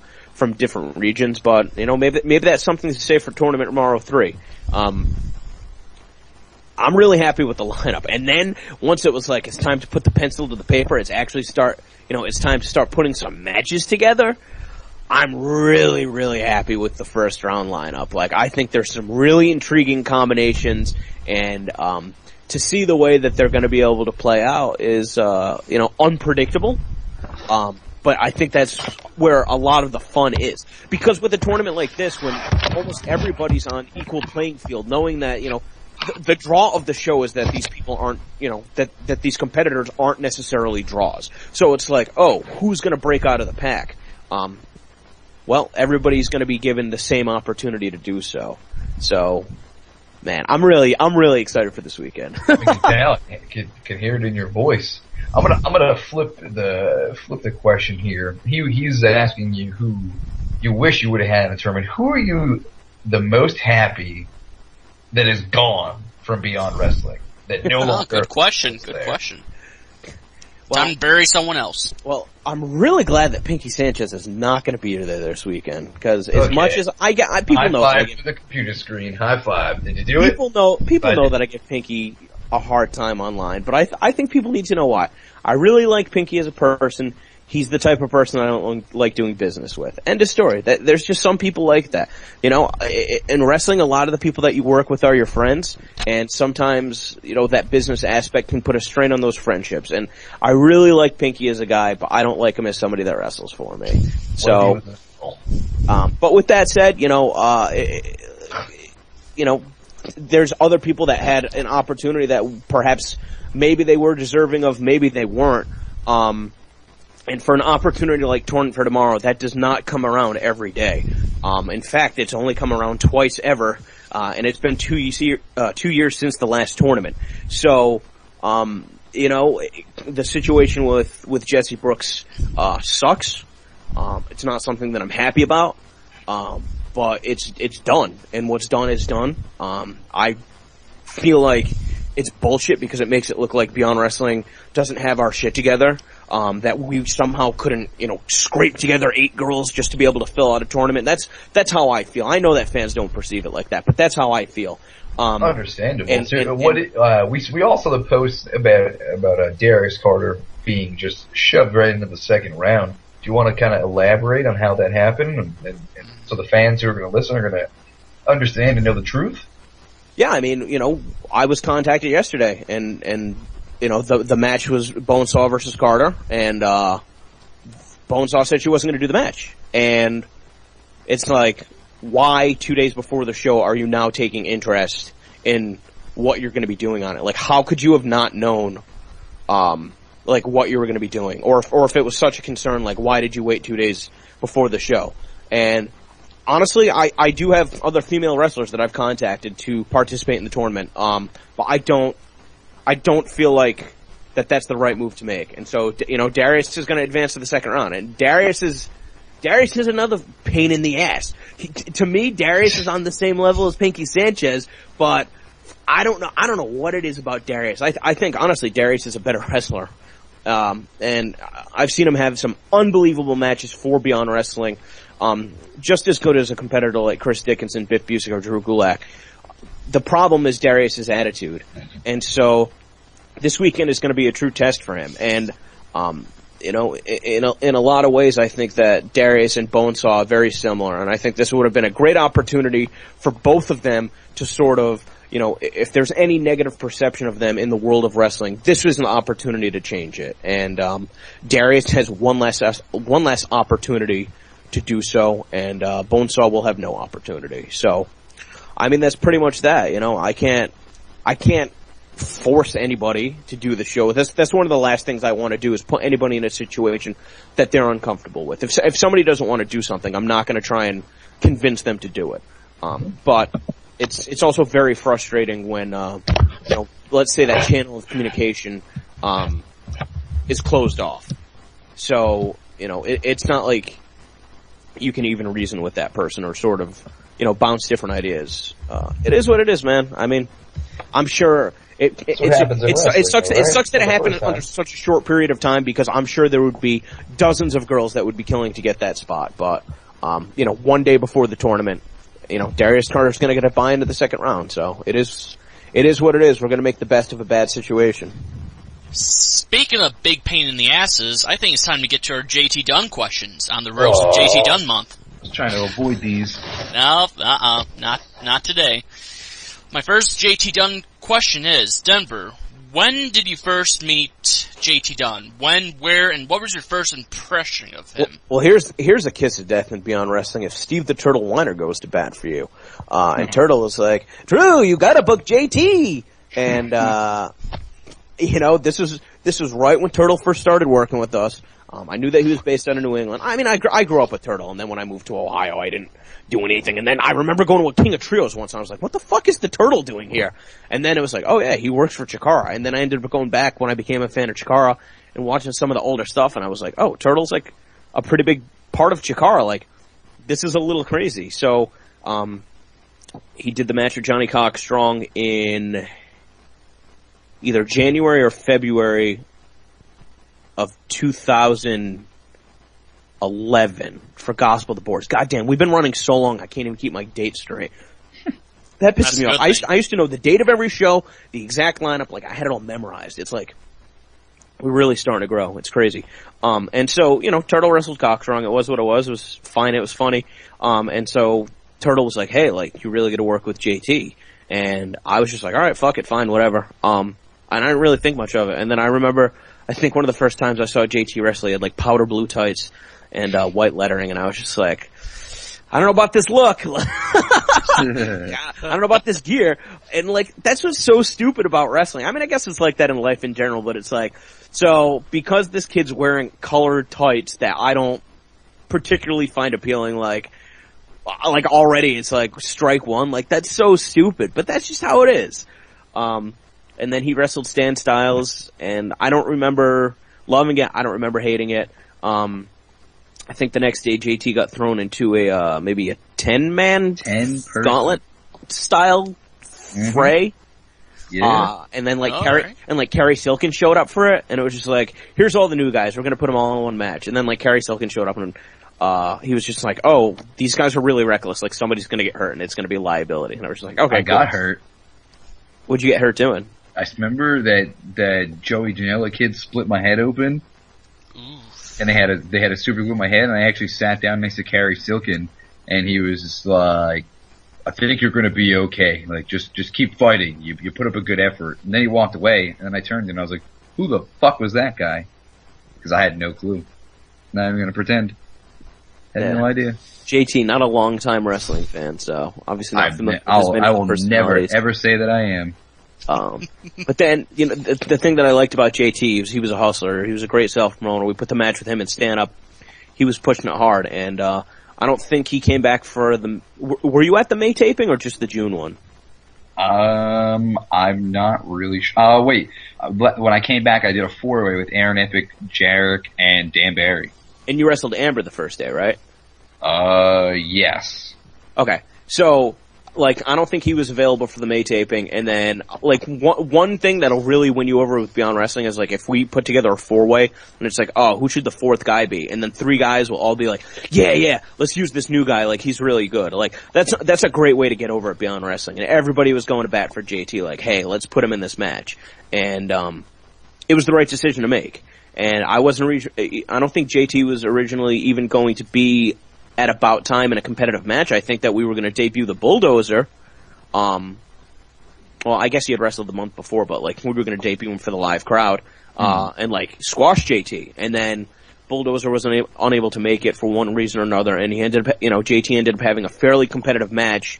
different regions. But, you know, maybe that's something to say for Tournament Tomorrow 3. I'm really happy with the lineup. And then once it was like, it's time to put the pencil to the paper, it's time to start putting some matches together. I'm really, really happy with the first round lineup. Like, I think there's some really intriguing combinations, and, to see the way that they're going to be able to play out is, unpredictable. But I think that's where a lot of the fun is. Because with a tournament like this, when almost everybody's on equal playing field, knowing that, you know, the draw of the show is that these people aren't, you know, that these competitors aren't necessarily draws. So it's like, oh, who's going to break out of the pack? Well, everybody's going to be given the same opportunity to do so. So, man, I'm really excited for this weekend. I can hear it in your voice. I'm gonna flip the question here. He's asking you who you wish you would have had in the tournament. Who are you the most happy that is gone from Beyond Wrestling? That no longer. Good question. Good question. Well, time to bury someone else. Well, I'm really glad that Pinky Sanchez is not going to be there this weekend, because as much as people know, high five to the computer screen. High five. Did you do it? People know that I give Pinky a hard time online, but I think people need to know why. I really like Pinky as a person. He's the type of person I don't like doing business with. End of story. There's just some people like that. You know, in wrestling, a lot of the people that you work with are your friends, and sometimes, you know, that business aspect can put a strain on those friendships. And I really like Pinky as a guy, but I don't like him as somebody that wrestles for me. So, but with that said, there's other people that had an opportunity that perhaps maybe they were deserving of, maybe they weren't. And for an opportunity like Tournament for Tomorrow, that does not come around every day. In fact, it's only come around twice ever, and it's been 2 years since the last tournament. So, the situation with Jesse Brooks, sucks. It's not something that I'm happy about. But it's done, and what's done is done. I feel like it's bullshit because it makes it look like Beyond Wrestling doesn't have our shit together. That we somehow couldn't, scrape together 8 girls just to be able to fill out a tournament. That's how I feel. I know that fans don't perceive it like that, but that's how I feel. Understandable. We all saw the post about Darius Carter being just shoved right into the second round. Do you want to kind of elaborate on how that happened, and so the fans who are going to listen are going to understand and know the truth? Yeah, I mean, I was contacted yesterday, and the match was Bonesaw versus Carter, and Bonesaw said she wasn't going to do the match. And it's like, why 2 days before the show are you now taking interest in what you're going to be doing on it? Like, how could you have not known, what you were going to be doing? Or if it was such a concern, like, why did you wait 2 days before the show? And honestly, I do have other female wrestlers that I've contacted to participate in the tournament, but I don't feel like that's the right move to make. And so, Darius is going to advance to the second round. And Darius is another pain in the ass. To me, Darius is on the same level as Pinky Sanchez, but I don't know what it is about Darius. I think, honestly, Darius is a better wrestler. And I've seen him have some unbelievable matches for Beyond Wrestling. Just as good as a competitor like Chris Dickinson, Biff Busick, or Drew Gulak. The problem is Darius's attitude. And so, this weekend is going to be a true test for him. And, in a lot of ways, I think that Darius and Bonesaw are very similar. And I think this would have been a great opportunity for both of them to sort of, if there's any negative perception of them in the world of wrestling, this was an opportunity to change it. And, Darius has one less opportunity to do so, and, Bonesaw will have no opportunity. So, I mean, that's pretty much that, I can't force anybody to do the show. That's one of the last things I want to do, is put anybody in a situation that they're uncomfortable with. If somebody doesn't want to do something, I'm not going to try and convince them to do it. But it's also very frustrating when, let's say that channel of communication, is closed off. So, it's not like you can even reason with that person or sort of, bounce different ideas. It is what it is, man. I mean, I'm sure it sucks that it happened under such a short period of time, because I'm sure there would be dozens of girls that would be killing to get that spot. But, one day before the tournament, Darius Carter's going to get a buy into the second round. So it is what it is. We're going to make the best of a bad situation. Speaking of big pain in the asses, I think it's time to get to our JT Dunn questions on the ropes of JT Dunn month. Just trying to avoid these. No, not today. My first JT Dunn question is, Denver, when did you first meet JT Dunn? When, where, and what was your first impression of him? Well, here's a kiss of death in Beyond Wrestling if Steve the Turtle Weiner goes to bat for you. And Turtle is like, Drew, you gotta book JT! And, this was right when Turtle first started working with us. I knew that he was based out of New England. I mean, I grew up with Turtle, and then when I moved to Ohio, I didn't do anything. And then I remember going to a King of Trios once, and I was like, what the fuck is the Turtle doing here? And then it was like, oh yeah, he works for Chikara. And then I ended up going back when I became a fan of Chikara and watching some of the older stuff, and I was like, oh, Turtle's like a pretty big part of Chikara. Like, this is a little crazy. So, he did the match with Johnny Cox Strong in either January or February of 2011 for Gospel of the Boards. Goddamn, we've been running so long, I can't even keep my dates straight. That pisses me off. I used to know the date of every show, the exact lineup, like I had it all memorized. It's like, we're really starting to grow. It's crazy. And so, Turtle wrestled Cockstrong. It was what it was. It was fine. It was funny. And so Turtle was like, hey, like, you really got to work with JT. And I was just like, all right, fuck it, fine, whatever. And I didn't really think much of it. And then I remember, I think one of the first times I saw JT wrestle, he had like powder blue tights and white lettering, and I was just like, I don't know about this look. I don't know about this gear. And like, that's what's so stupid about wrestling. I mean, I guess it's like that in life in general, but it's like, so because this kid's wearing colored tights that I don't particularly find appealing, like already it's like strike one. Like, that's so stupid, but that's just how it is. And then he wrestled Stan Styles, and I don't remember loving it. I don't remember hating it. I think the next day JT got thrown into a maybe a 10-man gauntlet style fray. Yeah. And then Kerry Silkin showed up for it, and it was just like, here's all the new guys. We're gonna put them all in one match. And then like Kerry Silkin showed up, and he was just like, oh, these guys are really reckless. Like, somebody's gonna get hurt, and it's gonna be a liability. And I was just like, okay, I got hurt. What'd you get hurt doing? I remember that Joey Janela kid split my head open, and they had a super glue in my head, and I actually sat down next to Kerry Silkin, and he was just like, I think you're going to be okay. Like, just keep fighting. You put up a good effort. And then he walked away, and then I turned and I was like, who the fuck was that guy? Because I had no clue. Not even going to pretend. Had no idea. JT, not a long-time wrestling fan, so obviously not familiar with I will never ever say that I am. But then, the thing that I liked about JT, he was a hustler. He was a great self-promoter. We put the match with him in stand-up. He was pushing it hard, and I don't think he came back for the... Were you at the May taping or just the June one? I'm not really sure. Wait. When I came back, I did a four-way with Aaron Epic, Jarek, and Dan Barry. And you wrestled Amber the first day, right? Yes. Okay. So, like, I don't think he was available for the May taping, and then, like, one thing that'll really win you over with Beyond Wrestling is, like, if we put together a 4-way, and it's like, oh, who should the 4th guy be? And then 3 guys will all be like, yeah, let's use this new guy, like, he's really good. Like, that's a great way to get over at Beyond Wrestling. And everybody was going to bat for JT, like, hey, let's put him in this match. And, it was the right decision to make. And I don't think JT was originally even going to be at About Time in a competitive match. I think that we were going to debut the Bulldozer. Well, I guess he had wrestled the month before, but like we were going to debut him for the live crowd, and like squash JT. And then Bulldozer was unable to make it for one reason or another, and JT ended up having a fairly competitive match,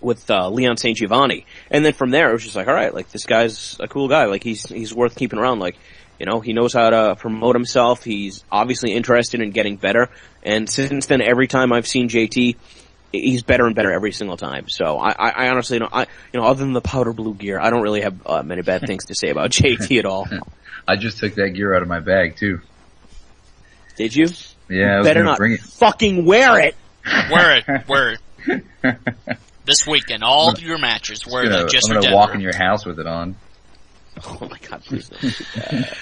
with Leon St. Giovanni. And then from there, it was just like, all right, like this guy's a cool guy. Like he's worth keeping around. Like, you know, he knows how to promote himself. He's obviously interested in getting better. And since then, every time I've seen JT, he's better and better every single time. So I honestly don't, other than the powder blue gear, I don't really have many bad things to say about JT at all. I just took that gear out of my bag too. Did you? Yeah, I was better gonna not bring it. fucking wear it. Wear it. This weekend, all of your matches, wear that just I'm for gonna Denver. walk in your house with it on. Oh my god, please don't do that.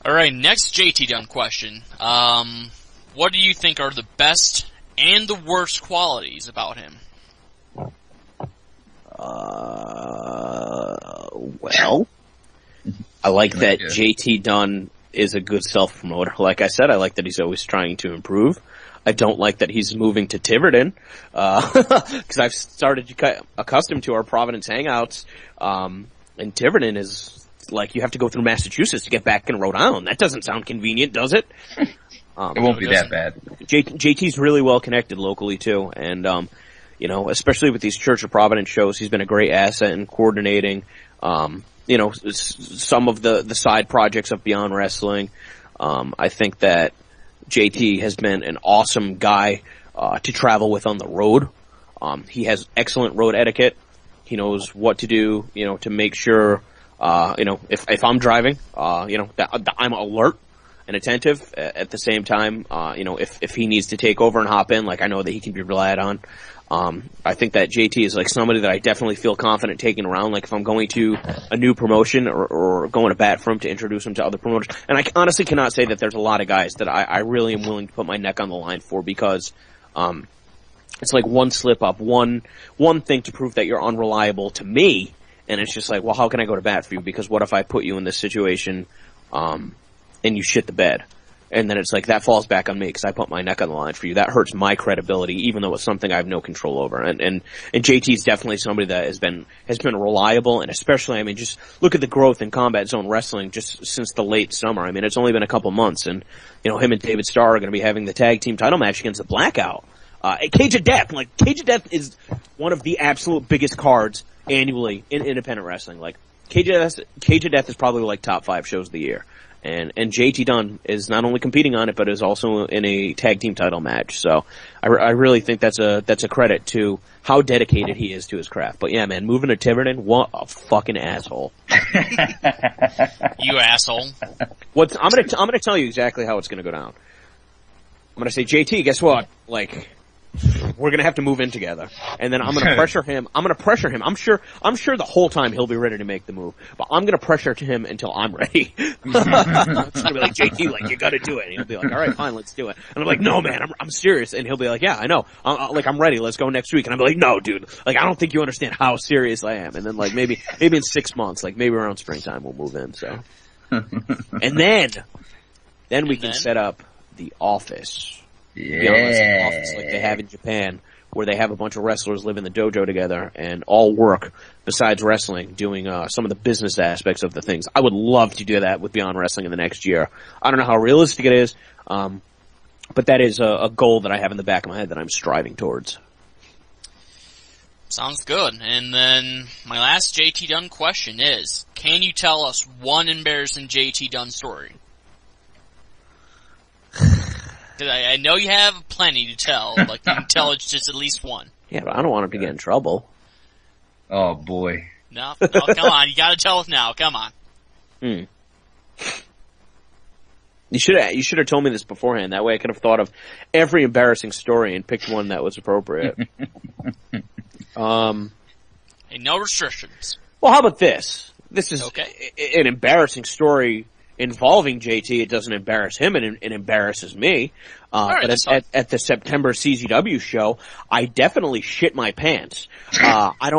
Alright, next JT Dunn question. What do you think are the best and the worst qualities about him? Well, I like that JT Dunn is a good self-promoter. Like I said, I like that he's always trying to improve. I don't like that he's moving to Tiverton, because I've started to get accustomed to our Providence hangouts, and Tiverton is like, you have to go through Massachusetts to get back in Rhode Island. That doesn't sound convenient, does it? It won't be that bad. JT's really well connected locally too, and especially with these Church of Providence shows, he's been a great asset in coordinating, some of the side projects of Beyond Wrestling. I think that JT has been an awesome guy to travel with on the road. He has excellent road etiquette. He knows what to do, to make sure, if I'm driving, that I'm alert and attentive. At the same time, if he needs to take over and hop in, like I know that he can be relied on. I think that JT is like somebody that I definitely feel confident taking around. Like if I'm going to a new promotion or going to bat for him to introduce him to other promoters. And I honestly cannot say that there's a lot of guys that I really am willing to put my neck on the line for, because, it's like one slip up, one thing to prove that you're unreliable to me. And it's just like, well, how can I go to bat for you? Because what if I put you in this situation, and you shit the bed? And then it's like, that falls back on me because I put my neck on the line for you. That hurts my credibility, even though it's something I have no control over. And JT's definitely somebody that has been reliable, and especially, I mean, just look at the growth in Combat Zone Wrestling just since the late summer. I mean, it's only been a couple months, and, him and David Starr are going to be having the tag team title match against the Blackout. Cage of Death. Like, Cage of Death is one of the absolute biggest cards annually in independent wrestling. Like, Cage of Death is probably like top 5 shows of the year. And JT Dunn is not only competing on it, but is also in a tag team title match. So I really think that's a credit to how dedicated he is to his craft. But yeah, man, moving to Tiverton, what a fucking asshole. You asshole. I'm gonna tell you exactly how it's gonna go down. I'm gonna say, JT, guess what? Like, we're gonna have to move in together. And then I'm gonna pressure him. I'm sure the whole time he'll be ready to make the move. But I'm gonna pressure him until I'm ready. It's gonna be like, JT, like, you gotta do it. And he'll be like, alright, fine, let's do it. And I'm like, no man, I'm serious. And he'll be like, yeah, I know. I'm ready, let's go next week. And I'm like, no dude, like, I don't think you understand how serious I am. And then like, maybe in 6 months, like maybe around springtime we'll move in, so. And then we can set up the office. Yeah. Office like they have in Japan, where they have a bunch of wrestlers live in the dojo together and all work besides wrestling, doing some of the business aspects of the things. I would love to do that with Beyond Wrestling in the next year. I don't know how realistic it is, but that is a goal that I have in the back of my head that I'm striving towards. Sounds good. And then my last JT Dunn question is, can you tell us one embarrassing JT Dunn story? I know you have plenty to tell. Like, you can tell it's just at least one. Yeah, but I don't want him to get in trouble. Oh boy. No, come on. You gotta tell us now. Come on. You should have told me this beforehand. That way I could have thought of every embarrassing story and picked one that was appropriate. Hey, no restrictions. Well, how about this? This is Okay. an embarrassing story involving JT. It doesn't embarrass him, and it embarrasses me. right, But that's fine. at the September CZW show, I definitely shit my pants. I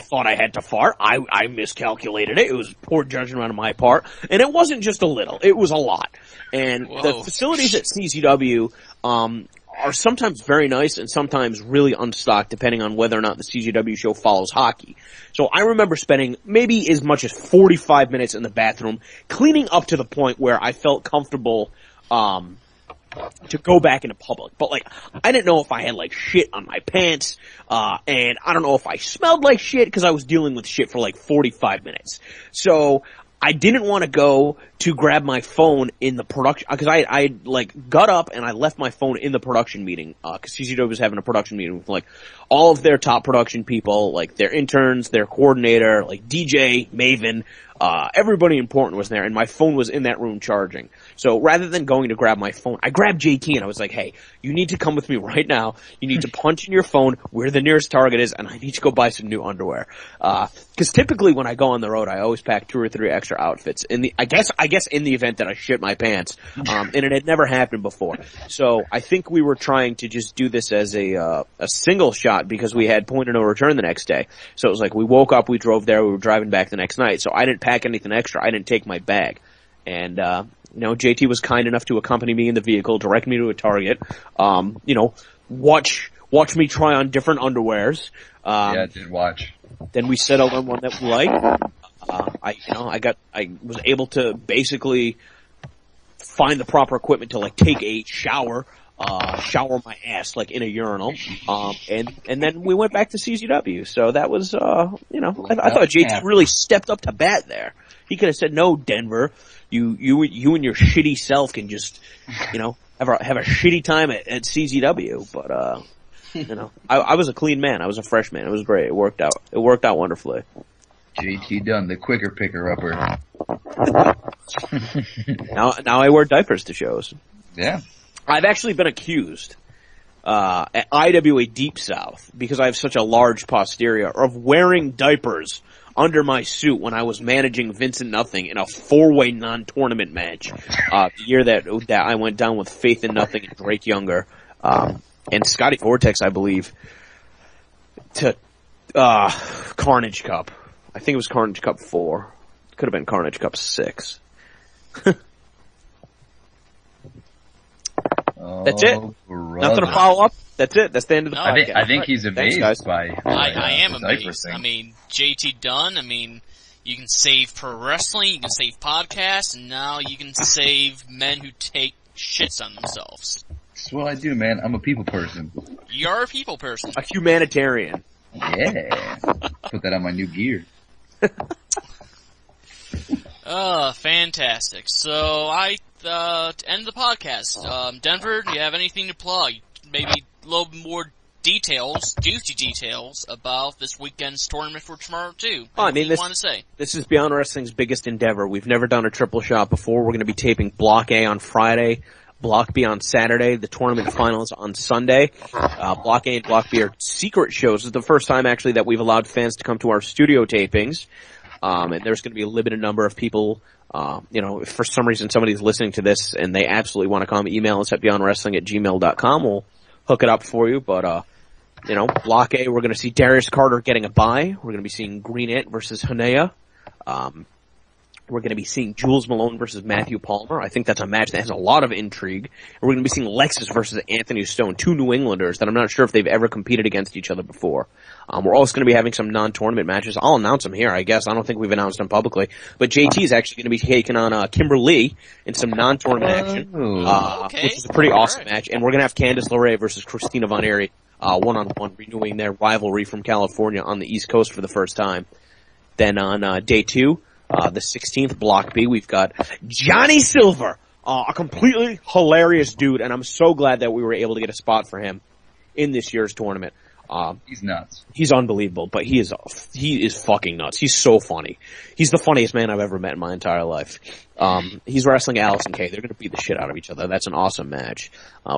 thought I had to fart. I miscalculated it. It was poor judgment on my part. And it wasn't just a little. It was a lot. And the Whoa. facilities at CZW, are sometimes very nice and sometimes really unstocked depending on whether or not the CZW show follows hockey. So I remember spending maybe as much as 45 minutes in the bathroom cleaning up to the point where I felt comfortable, to go back into public. But like, I didn't know if I had like shit on my pants, and I don't know if I smelled like shit because I was dealing with shit for like 45 minutes. So I didn't want to go to grab my phone in the production, because I like got up and I left my phone in the production meeting, cause CZW was having a production meeting with like all of their top production people, like their interns, their coordinator, like DJ, Maven, everybody important was there, and my phone was in that room charging. So rather than going to grab my phone, I grabbed JT and I was like, hey, you need to come with me right now. You need to punch in your phone where the nearest Target is, and I need to go buy some new underwear. Cause typically when I go on the road, I always pack 2 or 3 extra outfits. I guess in the event that I shit my pants. And it had never happened before. So I think we were trying to just do this as a single shot because we had point of no return the next day. So it was like we woke up, we drove there, we were driving back the next night. So I didn't pack anything extra. I didn't take my bag. And, JT was kind enough to accompany me in the vehicle, direct me to a Target, watch me try on different underwears. Yeah, I did watch. Then we settled on one that we liked. I was able to basically find the proper equipment to like take a shower my ass like in a urinal. And then we went back to CZW. So that was, I thought JT really stepped up to bat there. He could have said, no, Denver, you and your shitty self can just, have a shitty time at CZW. But, I was a clean man. I was a fresh man. It was great. It worked out. It worked out wonderfully. JT Dunn, the quicker picker upper. Now I wear diapers to shows. Yeah. I've actually been accused, at IWA Deep South, because I have such a large posterior, of wearing diapers under my suit when I was managing Vincent Nothing in a 4-way non-tournament match, the year that I went down with Faith in Nothing and Drake Younger, and Scotty Vortex, I believe, to, Carnage Cup. I think it was Carnage Cup 4. Could have been Carnage Cup 6. That's it. Brother. Nothing to follow up. That's it. That's the end of the No, podcast. I think he's amazed Thanks, guys. by I am the diaper amazed. thing. I mean, JT Dunn, you can save pro wrestling, you can save podcasts, and now you can save men who take shits on themselves. That's what I do, man. I'm a people person. You're a people person. A humanitarian. Yeah. Put that on my new gear. Fantastic. So to end the podcast, Denver, do you have anything to plug? Maybe a little more juicy details about this weekend's tournament for tomorrow too. Oh, I mean, what do you want to say? This is Beyond Wrestling's biggest endeavor. We've never done a triple shot before. We're going to be taping Block A on Friday, Block B on Saturday, the tournament finals on Sunday. Block A and Block B are secret shows. This is the first time actually that we've allowed fans to come to our studio tapings. And there's going to be a limited number of people. If for some reason somebody's listening to this and they absolutely want to come, email us at beyondwrestling@gmail.com. We'll hook it up for you. But, Block A, we're going to see Darius Carter getting a bye. We're going to be seeing Green Ant versus Hanea. We're going to be seeing Jules Malone versus Matthew Palmer. I think that's a match that has a lot of intrigue. And we're going to be seeing Lexus versus Anthony Stone, 2 New Englanders that I'm not sure if they've ever competed against each other before. We're also going to be having some non-tournament matches. I'll announce them here, I guess. I don't think we've announced them publicly. But JT is actually going to be taking on Kimberly in some non-tournament action, which is a pretty awesome match. And we're going to have Candice LeRae versus Christina Von Eerie, one-on-one, renewing their rivalry from California on the East Coast for the first time. Then on day 2, the 16th, Block B, we've got Johnny Silver, a completely hilarious dude, and I'm so glad that we were able to get a spot for him in this year's tournament. He's nuts. He's unbelievable, but he is fucking nuts. He's so funny. He's the funniest man I've ever met in my entire life. He's wrestling Allison Kay. They're going to beat the shit out of each other. That's an awesome match.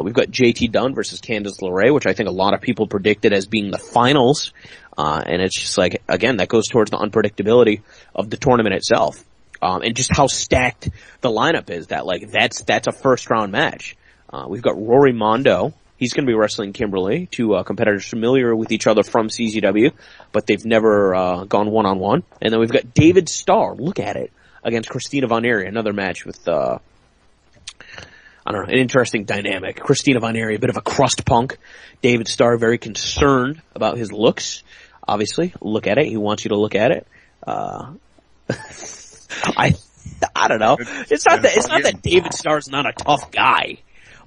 We've got JT Dunn versus Candice LeRae, which I think a lot of people predicted as being the finals. And it's just like, again, that goes towards the unpredictability of the tournament itself. And just how stacked the lineup is, that like, that's a first round match. We've got Rory Mondo. He's going to be wrestling Kimberly, two competitors familiar with each other from CZW, but they've never gone one-on-one. And then we've got David Starr, look at it, against Christina Von Eerie, another match with, I don't know, an interesting dynamic. Christina Von Eerie, a bit of a crust punk. David Starr, very concerned about his looks. Obviously, look at it. He wants you to look at it. I don't know. It's not that David Starr's not a tough guy.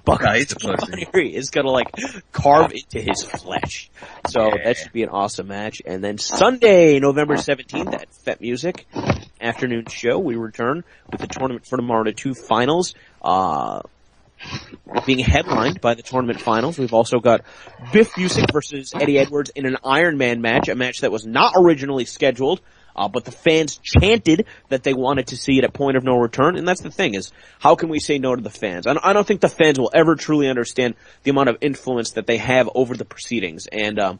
But is gonna like carve into his flesh. So that should be an awesome match. And then Sunday, November 17th at Fet Music afternoon show, we return with the Tournament for Tomorrow 2 finals, being headlined by the tournament finals. We've also got Biff Busick versus Eddie Edwards in an Iron Man match, a match that was not originally scheduled. But the fans chanted that they wanted to see it at Point of No Return, and that's the thing, is how can we say no to the fans? I don't think the fans will ever truly understand the amount of influence that they have over the proceedings, and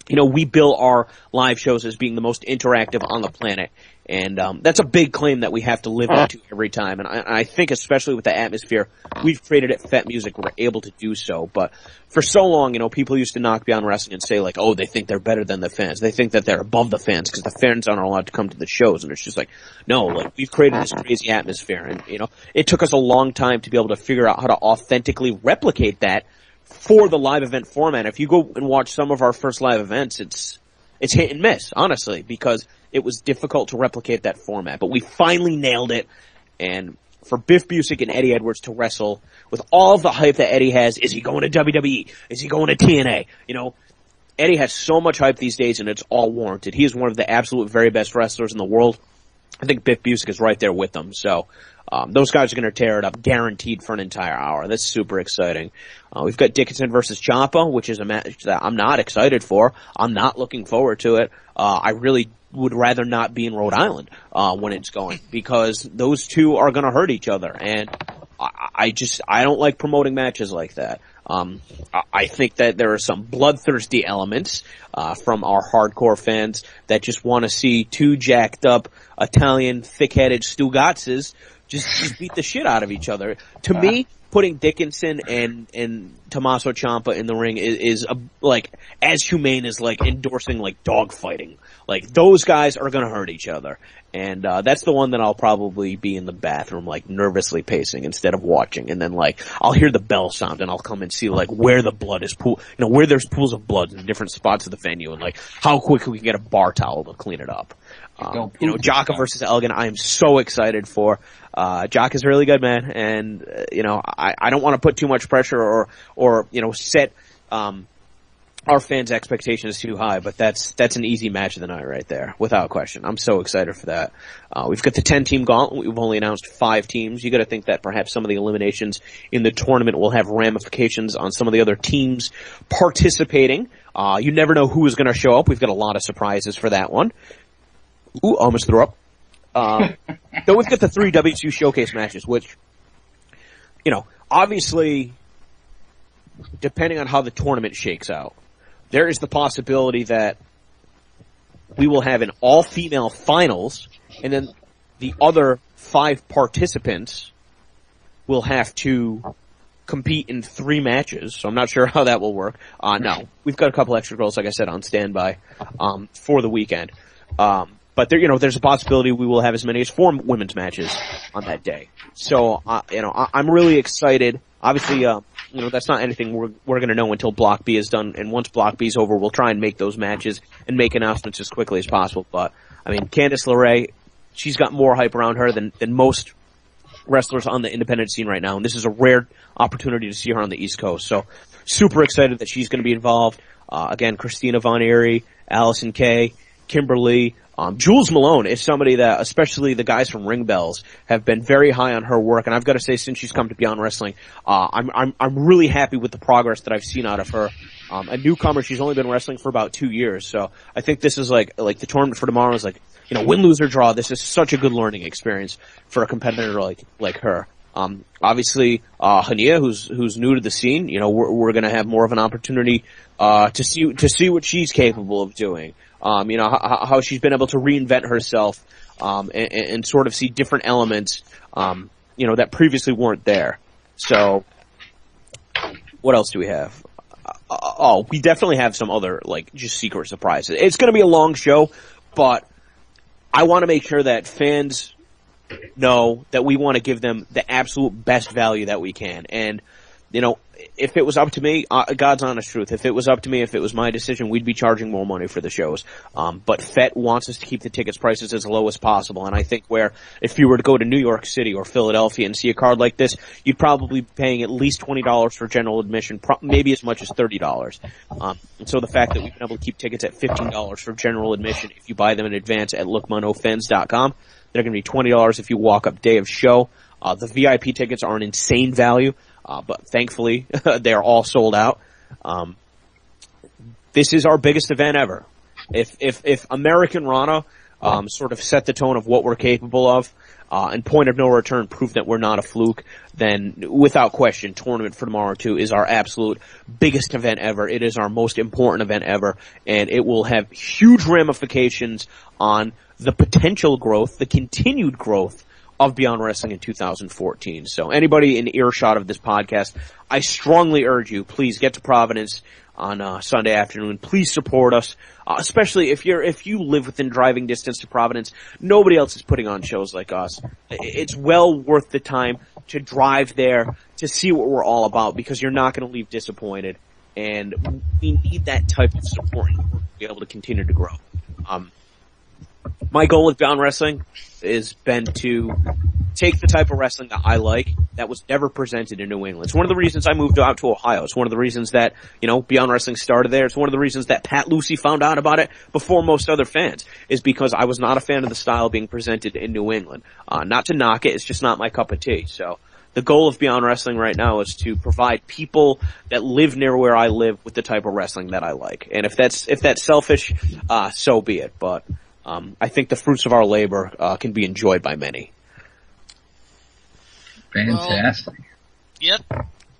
we bill our live shows as being the most interactive on the planet, and that's a big claim that we have to live up to every time, and I think especially with the atmosphere we've created at Fet Music, we're able to do so. But for so long, people used to knock Beyond Wrestling and say like, oh, they think they're better than the fans. They think that they're above the fans because the fans aren't allowed to come to the shows, and it's just like, no, like, we've created this crazy atmosphere, and it took us a long time to be able to figure out how to authentically replicate that for the live event format. If you go and watch some of our first live events, it's hit and miss, honestly, because it was difficult to replicate that format. But we finally nailed it, and for Biff Busick and Eddie Edwards to wrestle with all of the hype that Eddie has, is he going to WWE? Is he going to TNA? Eddie has so much hype these days, and it's all warranted. He is one of the absolute very best wrestlers in the world. I think Biff Busick is right there with them. So those guys are going to tear it up, guaranteed, for an entire hour. That's super exciting. We've got Dickinson versus Ciampa, which is a match that I'm not excited for. I'm not looking forward to it. I really would rather not be in Rhode Island when it's going, because those two are going to hurt each other, and I don't like promoting matches like that. I think that there are some bloodthirsty elements from our hardcore fans that just want to see two jacked up Italian thick-headed Stugatzes just beat the shit out of each other. To me, putting Dickinson and Tommaso Ciampa in the ring is like as humane as like endorsing like dog fighting. Like, those guys are gonna hurt each other. And that's the one that I'll probably be in the bathroom like nervously pacing instead of watching. And then like I'll hear the bell sound and I'll come and see like where the blood is where there's pools of blood in different spots of the venue, and like how quickly we can get a bar towel to clean it up. Jaka versus Elgin, I am so excited for. Jock is really good, man, and I don't want to put too much pressure or set our fans' expectations too high, but that's an easy match of the night right there, without question. I'm so excited for that. We've got the 10-team gauntlet. We've only announced 5 teams. You got to think that perhaps some of the eliminations in the tournament will have ramifications on some of the other teams participating. You never know who is going to show up. We've got a lot of surprises for that one. Ooh, almost threw up. Then we've got the 3 W2 showcase matches, which, obviously, depending on how the tournament shakes out, there is the possibility that we will have an all-female finals, and then the other 5 participants will have to compete in 3 matches, so I'm not sure how that will work. No, we've got a couple extra girls, like I said, on standby for the weekend. But there's a possibility we will have as many as 4 women's matches on that day. So, I'm really excited. Obviously, that's not anything we're going to know until Block B is done. And once Block B is over, we'll try and make those matches and make announcements as quickly as possible. But, Candice LeRae, she's got more hype around her than most wrestlers on the independent scene right now. And this is a rare opportunity to see her on the East Coast. So, super excited that she's going to be involved. Again, Christina Von Eerie, Allison Kay, Kimberly, Jules Malone is somebody that, especially the guys from Ring Bells, have been very high on her work, and I've got to say, since she's come to Beyond Wrestling, I'm really happy with the progress that I've seen out of her. A newcomer, she's only been wrestling for about 2 years, so I think this is like the tournament for tomorrow is like, win, lose, or draw. This is such a good learning experience for a competitor like her. Obviously, Hania, who's new to the scene, we're gonna have more of an opportunity, to see what she's capable of doing. How she's been able to reinvent herself, and sort of see different elements, that previously weren't there. So, what else do we have? We definitely have some other, just secret surprises. It's gonna be a long show, but I want to make sure that fans know that we want to give them the absolute best value that we can. And, if it was up to me, God's honest truth, if it was up to me, if it was my decision, we'd be charging more money for the shows. But FET wants us to keep the tickets prices as low as possible. And I think if you were to go to New York City or Philadelphia and see a card like this, you'd probably be paying at least $20 for general admission, maybe as much as $30. And so the fact that we've been able to keep tickets at $15 for general admission if you buy them in advance at lookmonofens.com, they're going to be $20 if you walk up day of show. The VIP tickets are an insane value. But thankfully, they're all sold out. This is our biggest event ever. If American Rana, sort of set the tone of what we're capable of, and Point of No Return proved that we're not a fluke, then without question, Tournament for Tomorrow 2 is our absolute biggest event ever. It is our most important event ever, and it will have huge ramifications on the potential growth, the continued growth of Beyond Wrestling in 2014. So anybody in earshot of this podcast, I strongly urge you, please get to Providence on Sunday afternoon. Please support us, especially if you live within driving distance to Providence. Nobody else is putting on shows like us. It's well worth the time to drive there to see what we're all about, because you're not going to leave disappointed. And we need that type of support in order to be able to continue to grow. My goal with Beyond Wrestling has been to take the type of wrestling that I like that was never presented in New England. It's one of the reasons I moved out to Ohio. It's one of the reasons that, Beyond Wrestling started there. It's one of the reasons that Pat Lucy found out about it before most other fans, is because I was not a fan of the style being presented in New England. Not to knock it, it's just not my cup of tea. So the goal of Beyond Wrestling right now is to provide people that live near where I live with the type of wrestling that I like. And if that's selfish, so be it. But I think the fruits of our labor can be enjoyed by many. Fantastic. Well, yep.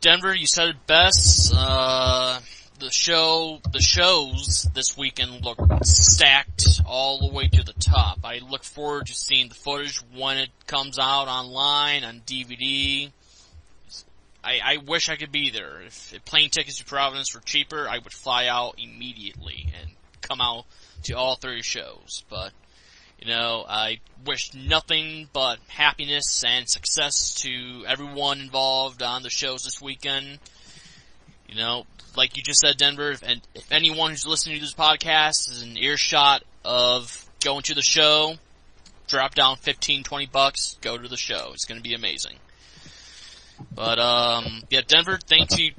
Denver, you said it best. The shows this weekend look stacked all the way to the top. I look forward to seeing the footage when it comes out online, on DVD. I wish I could be there. If plane tickets to Providence were cheaper, I would fly out immediately and come out to all 30 shows. But, I wish nothing but happiness and success to everyone involved on the shows this weekend. Like you just said, Denver, if anyone who's listening to this podcast is in earshot of going to the show, drop down $15-20, go to the show. It's going to be amazing. But, Denver, thank you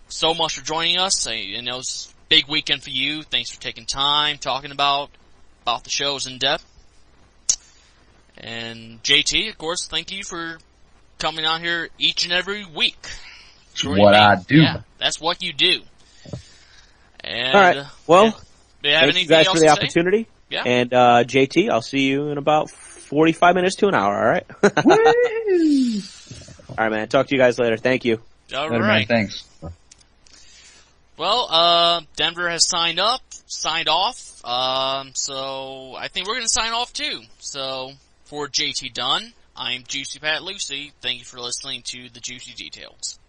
so much for joining us. I know it's a big weekend for you. Thanks for taking time, talking about the shows in depth. And JT, of course, thank you for coming out here each and every week. That's what I do. Yeah, that's what you do. And, all right. Well, thank you guys for the opportunity. Yeah. And JT, I'll see you in about 45 minutes to an hour. All right. All right, man. Talk to you guys later. Thank you. All Later, right. man. Thanks. Well, Denver has signed off. So I think we're going to sign off too. So for JT Dunn, I'm Juicy Pat Lucy. Thank you for listening to the Juicy Details.